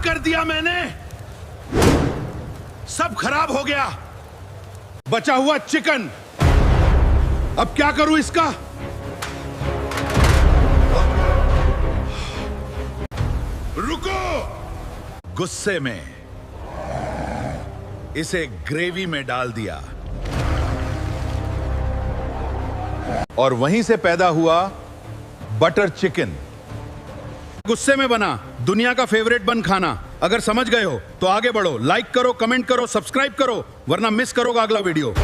कर दिया मैंने, सब खराब हो गया। बचा हुआ चिकन, अब क्या करूं इसका? रुको। गुस्से में इसे ग्रेवी में डाल दिया और वहीं से पैदा हुआ बटर चिकन। गुस्से में बना दुनिया का फेवरेट बन खाना। अगर समझ गए हो तो आगे बढ़ो, लाइक करो, कमेंट करो, सब्सक्राइब करो, वरना मिस करोगे अगला वीडियो।